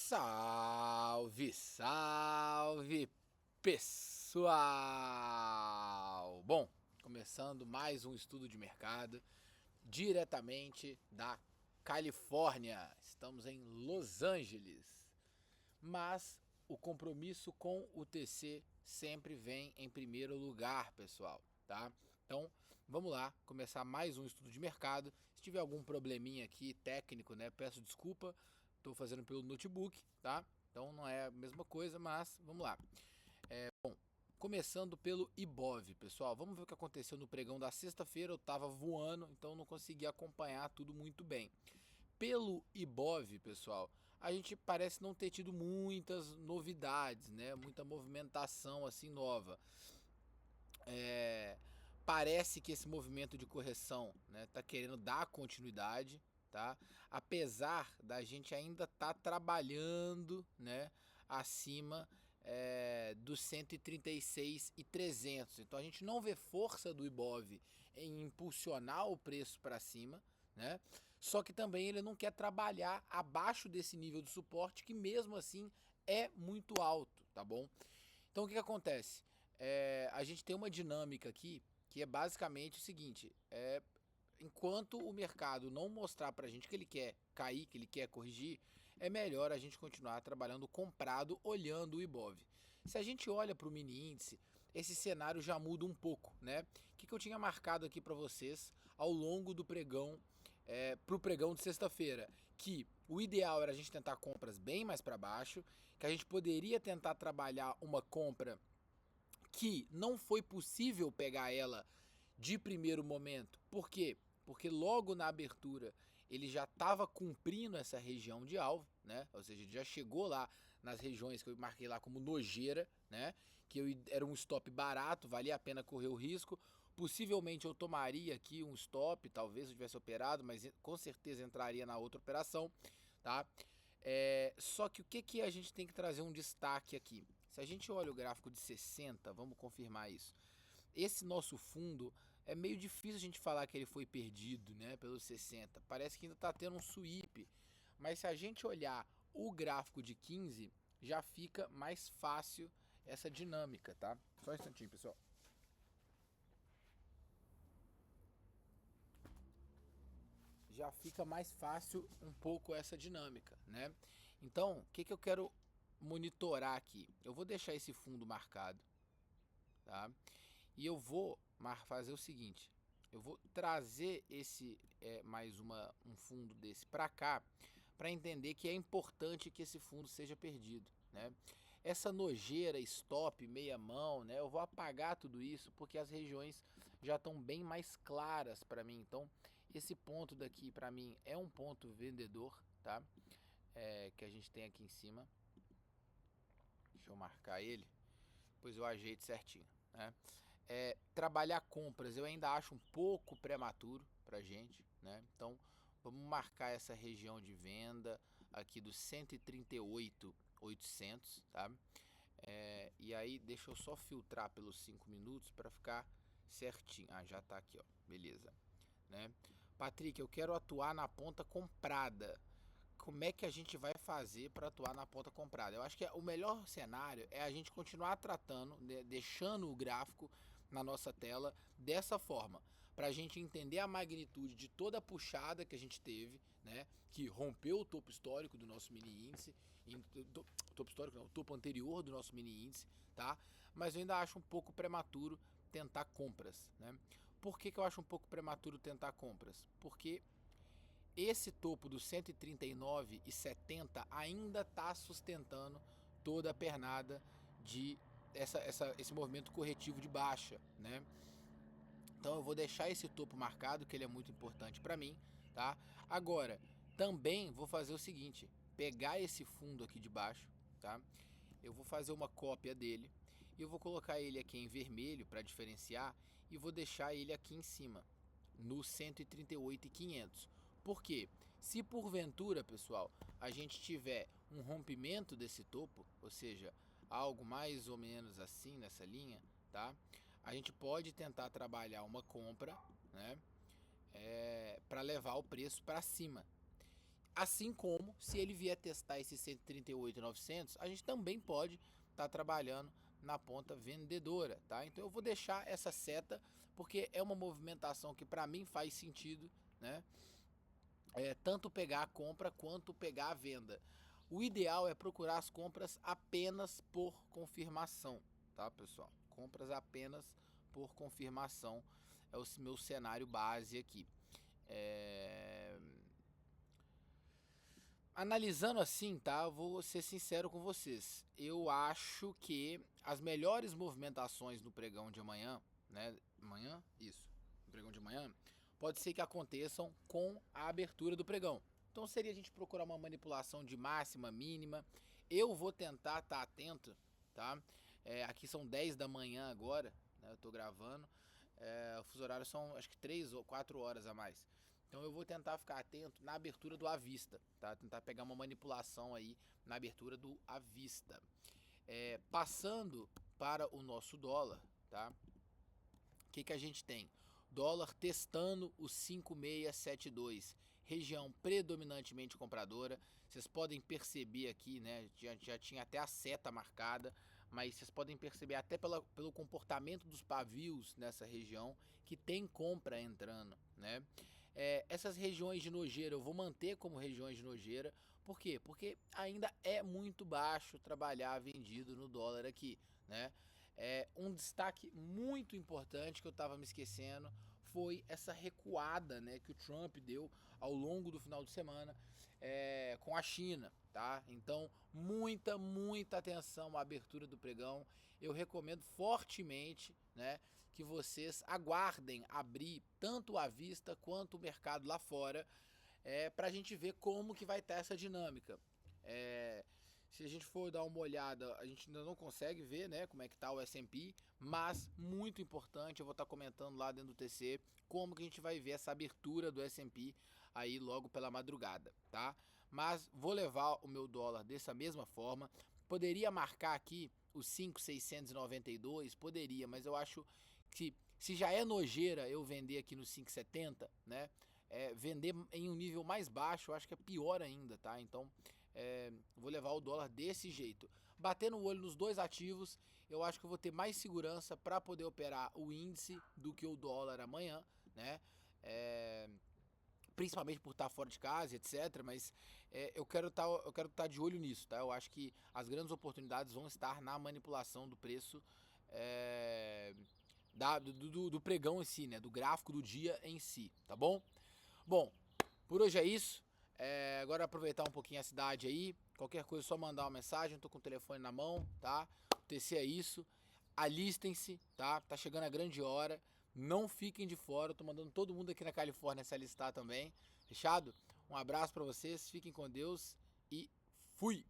Salve, salve, pessoal! Bom, começando mais um estudo de mercado diretamente da Califórnia. Estamos em Los Angeles, mas o compromisso com o TC sempre vem em primeiro lugar, pessoal, tá? Então, vamos lá, começar mais um estudo de mercado. Se tiver algum probleminha aqui técnico, né, peço desculpa. Estou fazendo pelo notebook, tá? Então não é a mesma coisa, mas vamos lá. Começando pelo Ibov, pessoal. Vamos ver o que aconteceu no pregão da sexta-feira. Eu tava voando, então não consegui acompanhar tudo muito bem. Pelo Ibov, pessoal, a gente parece não ter tido muitas novidades, né? Muita movimentação assim nova. Parece que esse movimento de correção, né, tá querendo dar continuidade, tá? Apesar da gente ainda estar trabalhando, né, acima dos 136.300. Então a gente não vê força do Ibov em impulsionar o preço para cima, né? Só que também ele não quer trabalhar abaixo desse nível de suporte que mesmo assim é muito alto, tá bom? Então o que acontece? A gente tem uma dinâmica aqui que é basicamente o seguinte: enquanto o mercado não mostrar pra gente que ele quer cair, que ele quer corrigir, é melhor a gente continuar trabalhando comprado, olhando o Ibov. Se a gente olha para o mini índice, esse cenário já muda um pouco, né? O que eu tinha marcado aqui para vocês ao longo do pregão, para o pregão de sexta-feira, que o ideal era a gente tentar compras bem mais para baixo, que a gente poderia tentar trabalhar uma compra que não foi possível pegar ela de primeiro momento. Por quê? Porque logo na abertura ele já estava cumprindo essa região de alvo, né? Ou seja, ele já chegou lá nas regiões que eu marquei lá como nojeira, né? Era um stop barato, valia a pena correr o risco. Possivelmente eu tomaria aqui um stop, talvez eu tivesse operado, mas com certeza entraria na outra operação, tá? Só que o que a gente tem que trazer um destaque aqui? Se a gente olha o gráfico de 60, vamos confirmar isso. Esse nosso fundo é meio difícil a gente falar que ele foi perdido, né, pelos 60. Parece que ainda está tendo um sweep. Mas se a gente olhar o gráfico de 15, já fica mais fácil essa dinâmica, tá? Só um instantinho, pessoal. Já fica mais fácil um pouco essa dinâmica, né? Então, o que eu quero monitorar aqui? Eu vou deixar esse fundo marcado, tá? E eu vou fazer o seguinte: eu vou trazer esse um fundo desse para cá, para entender que é importante que esse fundo seja perdido, né? Essa nojeira, stop, meia mão, né? Eu vou apagar tudo isso porque as regiões já estão bem mais claras para mim. Então, esse ponto daqui para mim é um ponto vendedor, tá? Que a gente tem aqui em cima. Deixa eu marcar ele, depois eu ajeito certinho, né? Trabalhar compras eu ainda acho um pouco prematuro pra gente, né? Então vamos marcar essa região de venda aqui dos 138.800, tá? E aí deixa eu só filtrar pelos 5 minutos para ficar certinho. Ah, já tá aqui, ó, beleza, né? Patrick, eu quero atuar na ponta comprada. Como é que a gente vai fazer para atuar na ponta comprada? Eu acho que o melhor cenário é a gente continuar tratando, né, deixando o gráfico na nossa tela dessa forma, para a gente entender a magnitude de toda a puxada que a gente teve, né, que rompeu o topo histórico do nosso mini índice, topo histórico não, o topo anterior do nosso mini índice, tá? Mas eu ainda acho um pouco prematuro tentar compras, né? Por que eu acho um pouco prematuro tentar compras? Porque esse topo dos 139,70 ainda está sustentando toda a pernada de esse movimento corretivo de baixa, né? Então eu vou deixar esse topo marcado, que ele é muito importante para mim, tá? Agora, também vou fazer o seguinte, pegar esse fundo aqui de baixo, tá? Eu vou fazer uma cópia dele e eu vou colocar ele aqui em vermelho para diferenciar e vou deixar ele aqui em cima, no 138.500. Por quê? Se porventura, pessoal, a gente tiver um rompimento desse topo, ou seja, algo mais ou menos assim nessa linha, tá? A gente pode tentar trabalhar uma compra, né? Para levar o preço para cima. Assim como, se ele vier testar esse 138.900, a gente também pode estar trabalhando na ponta vendedora, tá? Então eu vou deixar essa seta porque é uma movimentação que para mim faz sentido, né? Tanto pegar a compra quanto pegar a venda. O ideal é procurar as compras apenas por confirmação, tá, pessoal? Compras apenas por confirmação é o meu cenário base aqui. Analisando assim, tá? Eu vou ser sincero com vocês. Eu acho que as melhores movimentações no pregão de amanhã, né? Amanhã? Isso. No pregão de amanhã, pode ser que aconteçam com a abertura do pregão. Então seria a gente procurar uma manipulação de máxima, mínima. Eu vou tentar estar atento, tá? Aqui são 10 da manhã agora, né? Eu tô gravando. O fuso horário são acho que 3 ou 4 horas a mais. Então eu vou tentar ficar atento na abertura do à vista, tá? Tentar pegar uma manipulação aí na abertura do à vista. Passando para o nosso dólar, tá? O que a gente tem? Dólar testando o 5,672, região predominantemente compradora. Vocês podem perceber aqui, né? Já tinha até a seta marcada, mas vocês podem perceber até pelo comportamento dos pavios nessa região que tem compra entrando, né? Essas regiões de nojeira eu vou manter como regiões de nojeira. Por quê? Porque ainda é muito baixo trabalhar vendido no dólar aqui, né? Um destaque muito importante que eu estava me esquecendo foi essa recuada, né, que o Trump deu ao longo do final de semana com a China, tá? Então, muita atenção à abertura do pregão. Eu recomendo fortemente, né, que vocês aguardem abrir tanto à vista quanto o mercado lá fora, para a gente ver como que vai estar essa dinâmica. Se a gente for dar uma olhada, a gente ainda não consegue ver, né, como é que tá o S&P, mas muito importante, eu vou estar comentando lá dentro do TC como que a gente vai ver essa abertura do S&P aí logo pela madrugada, tá? Mas vou levar o meu dólar dessa mesma forma. Poderia marcar aqui os 5,692, poderia, mas eu acho que se já é nojeira eu vender aqui no 5,70, né? Vender em um nível mais baixo, eu acho que é pior ainda, tá? Então, vou levar o dólar desse jeito. Batendo o olho nos dois ativos, eu acho que eu vou ter mais segurança para poder operar o índice do que o dólar amanhã, né? Principalmente por estar fora de casa, etc. Mas eu quero estar de olho nisso, tá? Eu acho que as grandes oportunidades vão estar na manipulação do preço do pregão em si, né? Do gráfico do dia em si, tá bom? Bom, por hoje é isso. Agora aproveitar um pouquinho a cidade aí. Qualquer coisa é só mandar uma mensagem. Tô com o telefone na mão, tá? O TC é isso. Alistem-se, tá? Tá chegando a grande hora. Não fiquem de fora. Eu tô mandando todo mundo aqui na Califórnia se alistar também. Fechado? Um abraço pra vocês. Fiquem com Deus e fui!